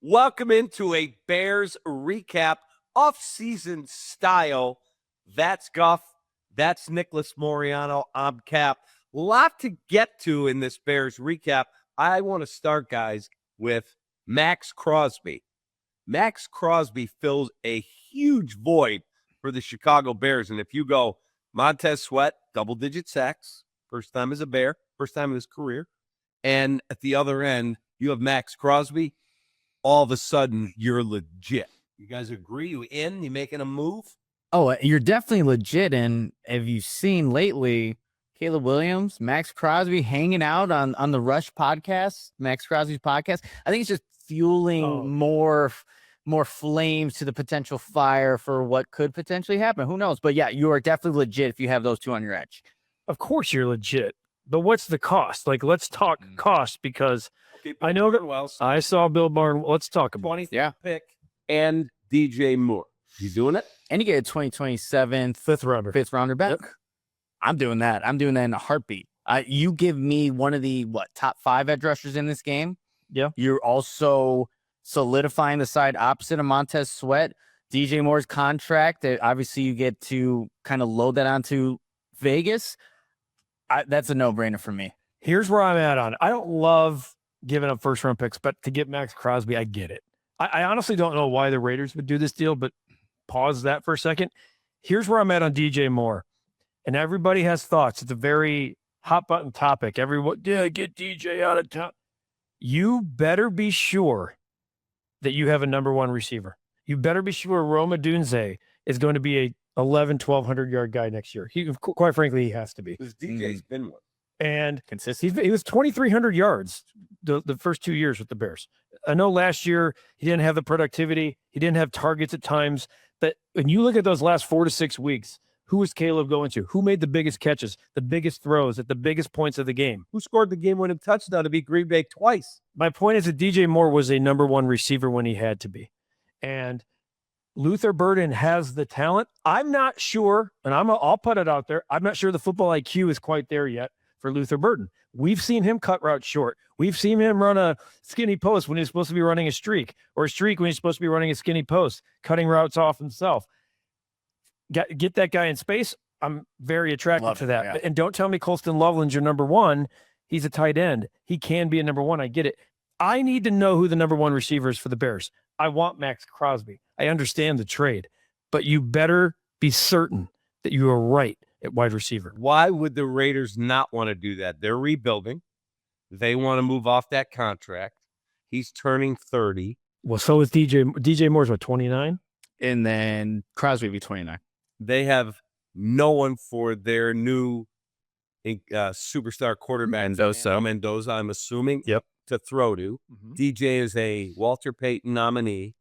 Welcome into a Bears recap, off-season style. That's Guff. That's Nicholas Moriano. I'm Cap. Lot to get to in this Bears recap. I want to start, guys, with Max Crosby. Max Crosby fills a huge void for the Chicago Bears. And if you go Montez Sweat, double-digit sacks, first time as a Bear, first time in his career. And at the other end, you have Max Crosby. All of a sudden, you're legit. You guys agree? You in? You making a move? Oh, you're definitely legit. And have you seen lately Caleb Williams, Max Crosby hanging out on the Rush podcast, Max Crosby's podcast? I think it's just fueling more flames to the potential fire for what could potentially happen. Who knows? But yeah, you are definitely legit if you have those two on your edge. Of course you're legit. But what's the cost? Like, let's talk cost, because I know that I saw Bill Barnwell. Let's talk about 20th pick and DJ Moore. You doing it? And you get a 2027 fifth rounder back. Yep. I'm doing that. I'm doing that in a heartbeat. You give me one of the top 5 edge rushers in this game. Yeah. You're also solidifying the side opposite of Montez Sweat. DJ Moore's contract. Obviously, you get to kind of load that onto Vegas. That's a no-brainer for me. Here's where I'm at on it. I don't love giving up first-round picks, but to get Max Crosby, I get it. I honestly don't know why the Raiders would do this deal, but pause that for a second. Here's where I'm at on DJ Moore. And everybody has thoughts. It's a very hot-button topic. Everyone, get DJ out of town. You better be sure that you have a number 1 receiver. You better be sure Rome Odunze is going to be a 1,200-yard guy next year. Quite frankly, he has to be. Because DJ's been one. And consistent. He was 2,300 yards the first 2 years with the Bears. I know last year he didn't have the productivity. He didn't have targets at times. But when you look at those last 4 to 6 weeks, who was Caleb going to? Who made the biggest catches, the biggest throws at the biggest points of the game? Who scored the game-winning touchdown to beat Green Bay twice? My point is that DJ Moore was a number 1 receiver when he had to be. And Luther Burden has the talent. I'm not sure, and I'll put it out there, I'm not sure the football IQ is quite there yet for Luther Burden. We've seen him cut routes short. We've seen him run a skinny post when he's supposed to be running a streak, or a streak when he's supposed to be running a skinny post, cutting routes off himself. Get that guy in space. I'm very attracted to that. Yeah. And don't tell me Colston Loveland's your number 1. He's a tight end. He can be a number 1. I get it. I need to know who the number 1 receiver is for the Bears. I want Max Crosby. I understand the trade, but you better be certain that you are right at wide receiver. Why would the Raiders not want to do that? They're rebuilding. They want to move off that contract. He's turning 30. Well, so is DJ. DJ Moore's what, 29? And then Crosby will be 29. They have no one for their new superstar quarterback, Mendoza, I'm assuming, to throw to. DJ is a Walter Payton nominee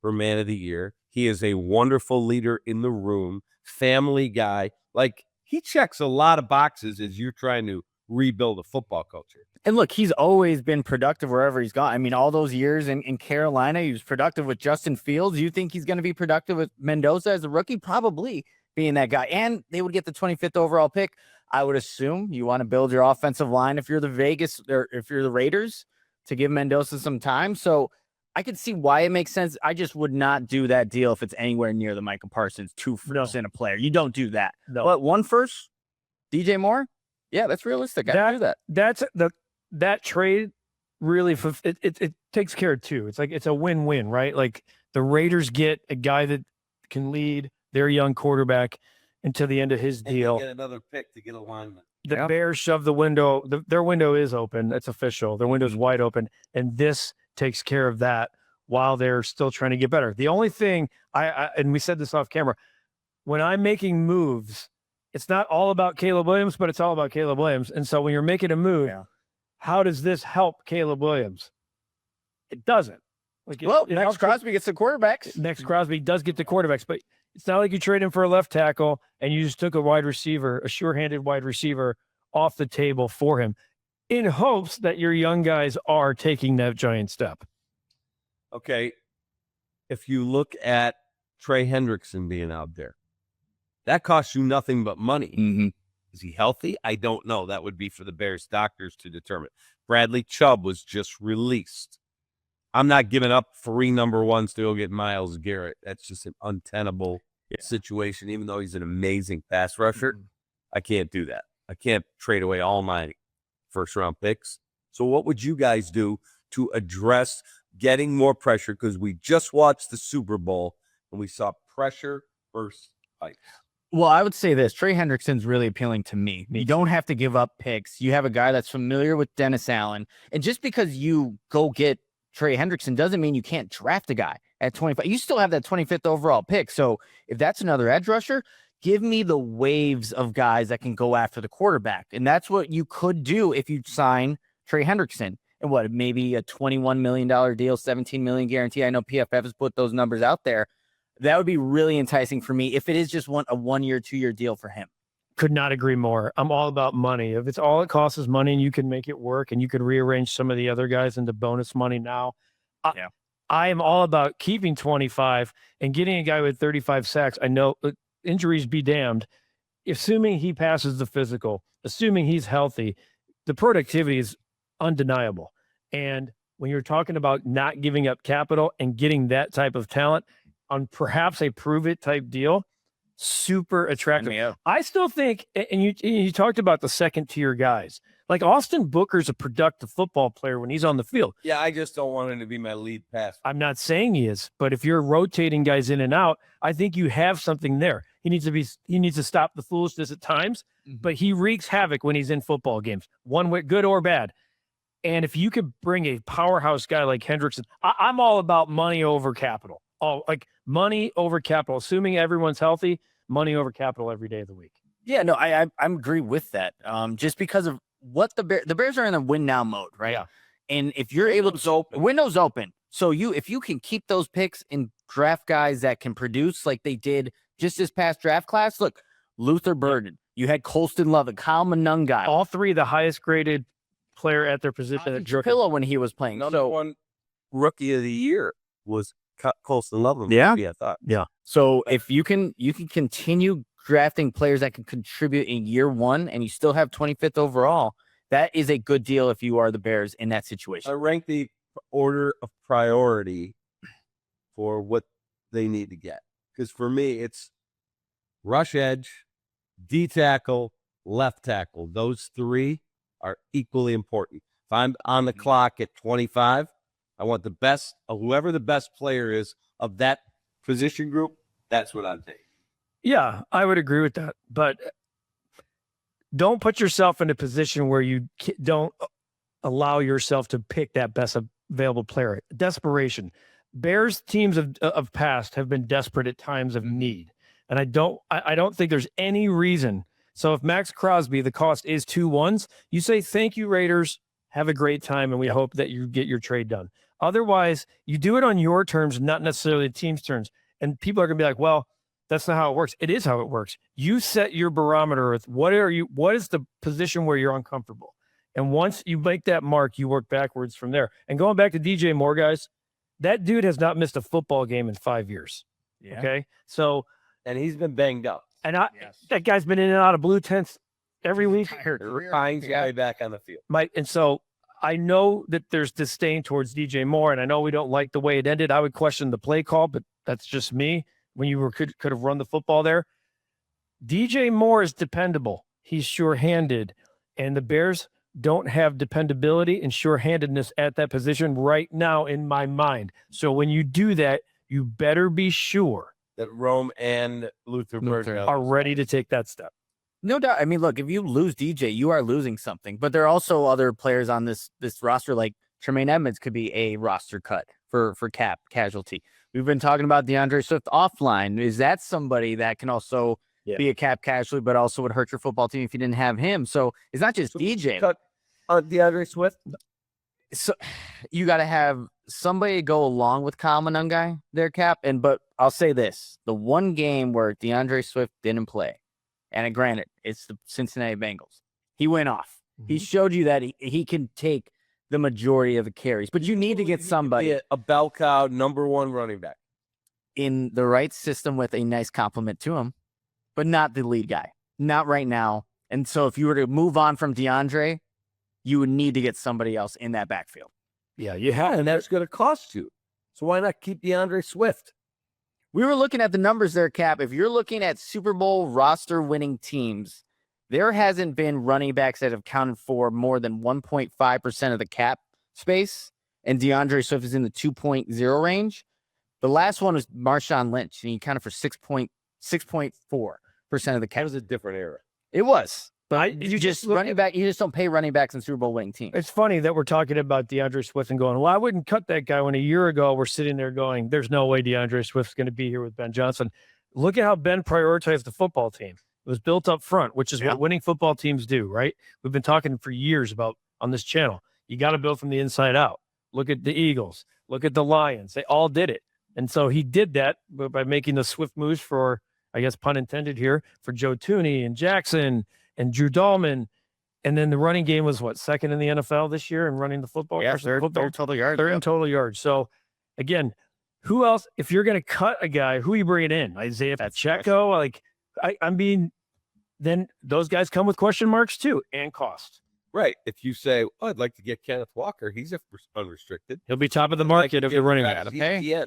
for Man of the Year. He is a wonderful leader in the room, family guy. Like, he checks a lot of boxes as you're trying to rebuild a football culture. And look, he's always been productive wherever he's gone. I mean, all those years in Carolina, he was productive with Justin Fields. You think he's going to be productive with Mendoza as a rookie? Probably, being that guy. And they would get the 25th overall pick. I would assume you want to build your offensive line if you're the Vegas or if you're the Raiders to give Mendoza some time. So I could see why it makes sense. I just would not do that deal if it's anywhere near the Micah Parsons 2% a player. You don't do that. No. But 1 first, DJ Moore, yeah, that's realistic. I do that. That trade really it takes care of 2. It's like it's a win-win, right? Like the Raiders get a guy that can lead their young quarterback until the end of his deal. Get another pick to get alignment. The Bears shove the window. Their window is open. It's official. Their window is wide open, and this takes care of that while they're still trying to get better. The only thing and we said this off camera, when I'm making moves, it's not all about Caleb Williams, but it's all about Caleb Williams. And so when you're making a move, how does this help Caleb Williams? It doesn't. Max Crosby gets the quarterbacks. Max Crosby does get the quarterbacks, but it's not like you trade him for a left tackle and you just took a wide receiver, a sure-handed wide receiver off the table for him in hopes that your young guys are taking that giant step. Okay. If you look at Trey Hendrickson being out there, that costs you nothing but money. Is he healthy? I don't know. That would be for the Bears doctors to determine. Bradley Chubb was just released. I'm not giving up 3 number ones to go get Myles Garrett. That's just an untenable situation. Even though he's an amazing pass rusher, I can't do that. I can't trade away all my first-round picks. So what would you guys do to address getting more pressure? Because we just watched the Super Bowl, and we saw pressure versus fight. Well, I would say this. Trey Hendrickson's really appealing to me. You don't have to give up picks. You have a guy that's familiar with Dennis Allen. And just because you go get Trey Hendrickson doesn't mean you can't draft a guy at 25. You still have that 25th overall pick. So if that's another edge rusher, give me the waves of guys that can go after the quarterback. And that's what you could do if you sign Trey Hendrickson. And what, maybe a $21 million deal, $17 million guarantee. I know PFF has put those numbers out there. That would be really enticing for me if it is just a 1 year, 2 year deal for him. Could not agree more. I'm all about money. If it's all it costs is money and you can make it work and you could rearrange some of the other guys into bonus money now. I am all about keeping 25 and getting a guy with 35 sacks. I know injuries be damned. Assuming he passes the physical, assuming he's healthy, the productivity is undeniable. And when you're talking about not giving up capital and getting that type of talent on perhaps a prove it type deal, super attractive. I still think, and you talked about the second tier guys, like Austin Booker's a productive football player when he's on the field. Yeah, I just don't want him to be my lead pass. I'm not saying he is, but if you're rotating guys in and out, I think you have something there. He needs to stop the foolishness at times, but he wreaks havoc when he's in football games, one way, good or bad. And if you could bring a powerhouse guy like Hendrickson, I'm all about money over capital. Like money over capital, assuming everyone's healthy, money over capital every day of the week. Yeah, no, I agree with that. Just because of what the Bears are in a win now mode, right? Yeah. And if you're able to windows open. So if you can keep those picks and draft guys that can produce like they did just this past draft class. Look, Luther Burden, you had Colston Lovett, Kyle Monangai. All three the highest graded player at their position at Pillow when he was playing. Another one rookie of the year was Colston Lovett. Yeah. I thought. Yeah. So if you can continue drafting players that can contribute in year one and you still have 25th overall, that is a good deal if you are the Bears in that situation. I rank the order of priority for what they need to get. Because for me, it's rush edge, D tackle, left tackle. Those three are equally important. If I'm on the clock at 25, I want the best of whoever the best player is of that position group. That's what I'm taking. Yeah, I would agree with that. But don't put yourself in a position where you don't allow yourself to pick that best available player. Desperation. Bears teams of past have been desperate at times of need. And I don't think there's any reason. So if Max Crosby, the cost is 2 ones, you say, thank you, Raiders. Have a great time. And we hope that you get your trade done. Otherwise, you do it on your terms, not necessarily the team's terms. And people are going to be like, well, that's not how it works. It is how it works. You set your barometer with what is the position where you're uncomfortable. And once you make that mark, you work backwards from there. And going back to DJ Moore, guys, that dude has not missed a football game in 5 years. Yeah. Okay. So, and he's been banged up. And that guy's been in and out of blue tents every week. Finds way back on the field. And so I know that there's disdain towards DJ Moore, and I know we don't like the way it ended. I would question the play call, but that's just me. When you could have run the football there. DJ Moore is dependable. He's sure-handed, and the Bears don't have dependability and sure-handedness at that position right now in my mind. So when you do that, you better be sure that Rome and Luther Burden are ready to take that step. No doubt. I mean, look, if you lose DJ, you are losing something. But there are also other players on this roster, like Tremaine Edmonds could be a roster cut for cap casualty. We've been talking about DeAndre Swift offline. Is that somebody that can also be a cap casualty, but also would hurt your football team if you didn't have him? So it's not just DJ. Cut DeAndre Swift. So you got to have somebody go along with Kyle Monangai, their cap. But I'll say this: the one game where DeAndre Swift didn't play, and granted, it's the Cincinnati Bengals. He went off. Mm-hmm. He showed you that he can take the majority of the carries, but you need to get somebody a bell cow number one running back in the right system with a nice compliment to him, but not the lead guy, not right now. And so if you were to move on from DeAndre, you would need to get somebody else in that backfield. Yeah, you have. and that's going to cost you. So why not keep DeAndre Swift? We were looking at the numbers there, Cap. If you're looking at Super Bowl roster winning teams, there hasn't been running backs that have counted for more than 1.5% of the cap space, and DeAndre Swift is in the 2.0 range. The last one was Marshawn Lynch, and he counted for 6.4% of the cap. That was a different era. It was. But You just running back. You just don't pay running backs in Super Bowl winning teams. It's funny that we're talking about DeAndre Swift and going, well, I wouldn't cut that guy when a year ago we're sitting there going, there's no way DeAndre Swift's going to be here with Ben Johnson. Look at how Ben prioritized the football team. It was built up front, which is what winning football teams do, right? We've been talking for years about on this channel. You got to build from the inside out. Look at the Eagles. Look at the Lions. They all did it. And so he did that by making the Swift moves for, I guess, pun intended here, for Joe Tooney and Jackson and Drew Dahlman. And then the running game was what, second in the NFL this year and running the football? Yeah, third total yards. Third in total yards. So again, who else, if you're going to cut a guy, who are you bringing in? Isaiah Pacheco? Like, I mean, then those guys come with question marks too and cost. Right. If you say, oh, I'd like to get Kenneth Walker, he's unrestricted. He'll be top of the market if you're running back. Okay.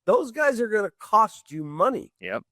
Those guys are going to cost you money. Yep.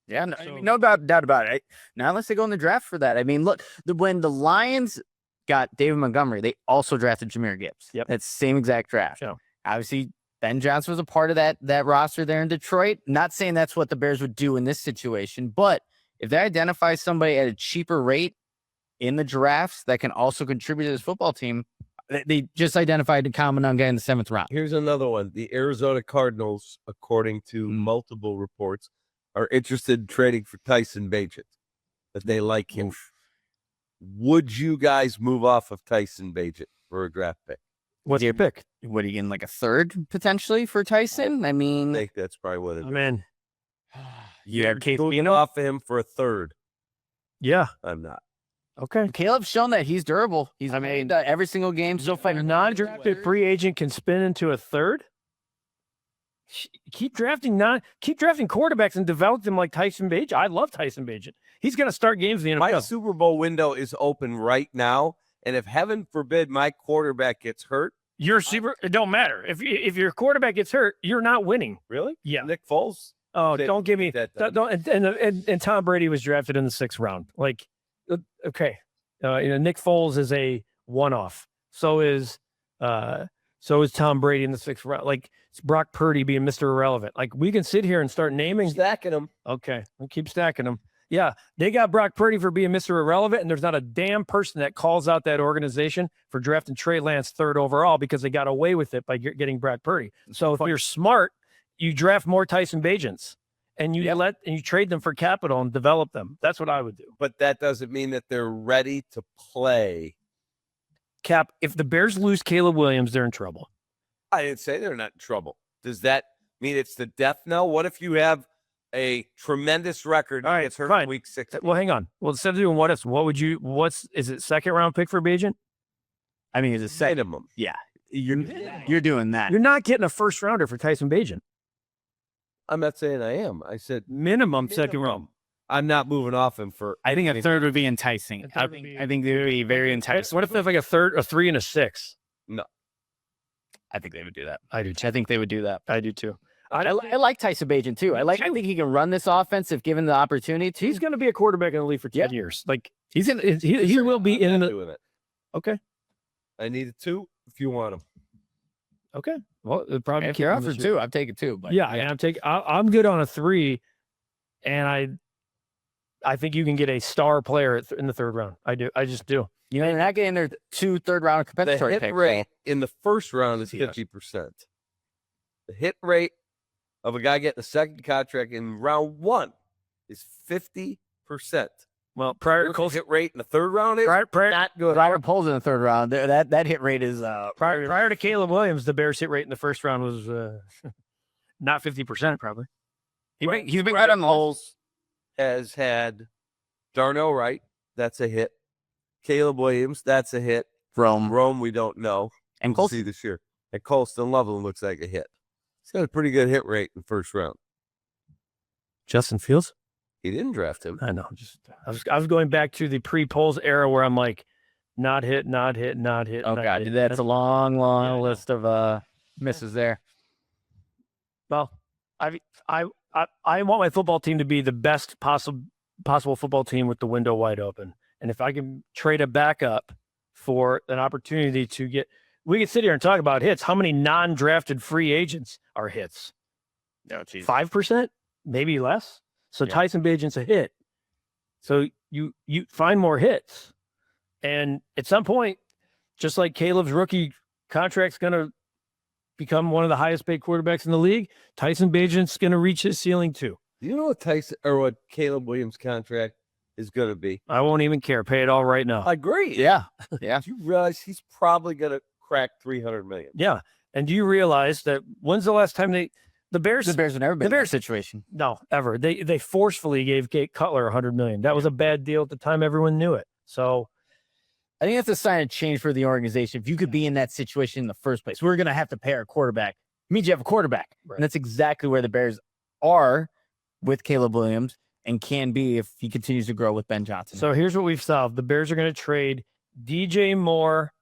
Yeah, no doubt about it. Not unless they go in the draft for that. I mean, look, when the Lions got David Montgomery, they also drafted Jahmyr Gibbs. Yep. That's same exact draft. Yeah. Obviously, Ben Johnson was a part of that roster there in Detroit. Not saying that's what the Bears would do in this situation, but if they identify somebody at a cheaper rate in the drafts that can also contribute to this football team, they just identified the common guy in the 7th round. Here's another one. The Arizona Cardinals, according to multiple reports, are interested in trading for Tyson Bagent, that they like him. Would you guys move off of Tyson Bagent for a draft pick? What's your pick? What are you getting, like a third potentially for Tyson? I mean, I think that's probably what it is. I mean, you have Case Moving Keenum off him for a third. yeah. I'm not. Okay. Caleb's shown that he's durable. He's made every single game. So if a non-drafted free agent can spin into a third, keep drafting quarterbacks and develop them like Tyson Bagent. I love Tyson Bagent. He's going to start games in the NFL. My Super Bowl window is open right now, and if heaven forbid my quarterback gets hurt, It don't matter if your quarterback gets hurt, you're not winning. really? Yeah. Nick Foles? Oh, don't give me that. Don't. And Tom Brady was drafted in the 6th round. Like, okay, Nick Foles is a one-off. So is Tom Brady in the 6th round. Like, it's Brock Purdy being Mr. Irrelevant. Like, we can sit here and start naming. Stacking them. Okay, we'll keep stacking them. Yeah, they got Brock Purdy for being Mr. Irrelevant, and there's not a damn person that calls out that organization for drafting Trey Lance 3rd overall because they got away with it by getting Brock Purdy. So if you're smart, you draft more Tyson Bagents, and you trade them for capital and develop them. That's what I would do. But that doesn't mean that they're ready to play. Cap, if the Bears lose Caleb Williams, they're in trouble. I didn't say they're not in trouble. Does that mean it's the death knell? What if you have a tremendous record? All right, it's hurt fine. in week 6. Well, hang on. Well, instead of doing what ifs, is it 2nd round pick for Bagent? I mean, it's a second. Minimum. Yeah, you're doing that. You're not getting a 1st rounder for Tyson Bagent. I'm not saying I am. I said Minimum 2nd round. I'm not moving off him for. I think a third would be enticing. I think they would be very enticing. What if there's like a 3 and a 6? No. I think they would do that. I do too. I think they would do that. I do too. I like Tyson Bagent too. I think he can run this offense if given the opportunity to. He's going to be a quarterback in the league for 10 years. Like he will be in the. Doing it. Okay. I need a 2 if you want him. Okay. Well, it'd probably If you're up for 2, I'd take it too. But yeah, and I'm good on a 3, and I think you can get a star player in the 3rd round. I do. I just do. You're not getting their 2 third-round The compensatory hit picks. rate in the 1st round is 50%. The hit rate of a guy getting a 2nd contract in round 1 is 50%. Well, prior to Hit rate in the 3rd round is prior not good. Robert Poles in the 3rd round. That hit rate is prior to Caleb Williams, the Bears hit rate in the 1st round was not 50%, probably. He's been right on the holes. Has had Darnell Wright, that's a hit. Caleb Williams, that's a hit. Rome, we don't know. And We'll see this year. And Colston Loveland looks like a hit. He's got a pretty good hit rate in the 1st round. Justin Fields? He didn't draft him. I know. I was going back to the pre-polls era where I'm like, not hit, not hit, not hit. Oh not God, hit. that's a long, long Yeah, I know. list of misses there. Well, I want my football team to be the best possible football team with the window wide open. And if I can trade a backup for an opportunity to get, we can sit here and talk about hits. How many non-drafted free agents are hits? No, geez. 5%, maybe less. So Yeah. Tyson Bagent's a hit. So you find more hits, and at some point, just like Caleb's rookie contract's going to become one of the highest paid quarterbacks in the league, Tyson Bagent's going to reach his ceiling too. Do you know what Tyson or what Caleb Williams' contract is going to be? I won't even care. Pay it all right now. I agree. Yeah, yeah. Do you realize he's probably going to crack $300 million? Yeah. And do you realize that when's the last time the Bears The Bears have never been in that situation. no, ever. They forcefully gave Kate Cutler $100 million. That was a bad deal at the time. Everyone knew it. So I think that's a sign of change for the organization. If you could be in that situation in the first place, we're going to have to pay our quarterback. It means you have a quarterback. Right. And that's exactly where the Bears are with Caleb Williams and can be if he continues to grow with Ben Johnson. So here's what we've solved. The Bears are going to trade DJ Moore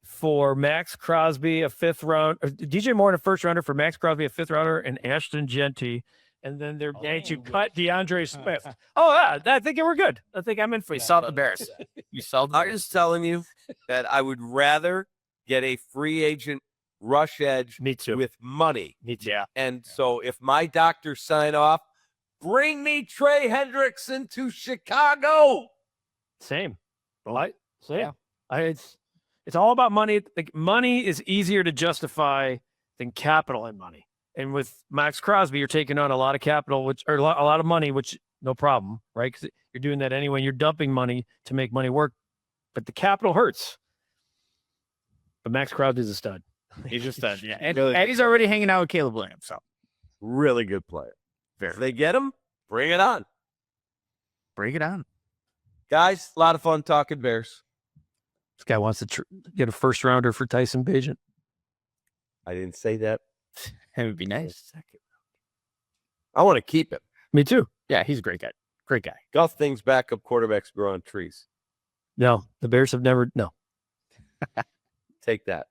for Max Crosby, a fifth round, DJ Moore in a first rounder for Max Crosby, a fifth rounder, and Ashton Genty. And then they're going to cut DeAndre Smith. Oh, yeah, I think we're good. I think I'm in for you. saw the Bears. You saw the I'm just telling you that I would rather get a free agent rush edge Me too. with money. Me too. Yeah. And so if my doctors sign off, bring me Trey Hendrickson to Chicago. Same. Well, Same. yeah. It's all about money. Like money is easier to justify than capital and money. And with Max Crosby, you're taking on a lot of capital, which or a lot of money, which no problem, right? Because you're doing that anyway. You're dumping money to make money work, but the capital hurts. But Max Crosby is a stud. He's just done. Yeah. And, Really- and he's already hanging out with Caleb Williams. So Really good player. If they get him, bring it on. break it on. Guys, a lot of fun talking Bears. This guy wants to get a first rounder for Tyson Bagent. I didn't say that. It would be nice. I want to keep him. Me too. Yeah, he's a great guy. Great guy. Golf things backup quarterbacks grow on trees. No, the Bears have never. No. Take that.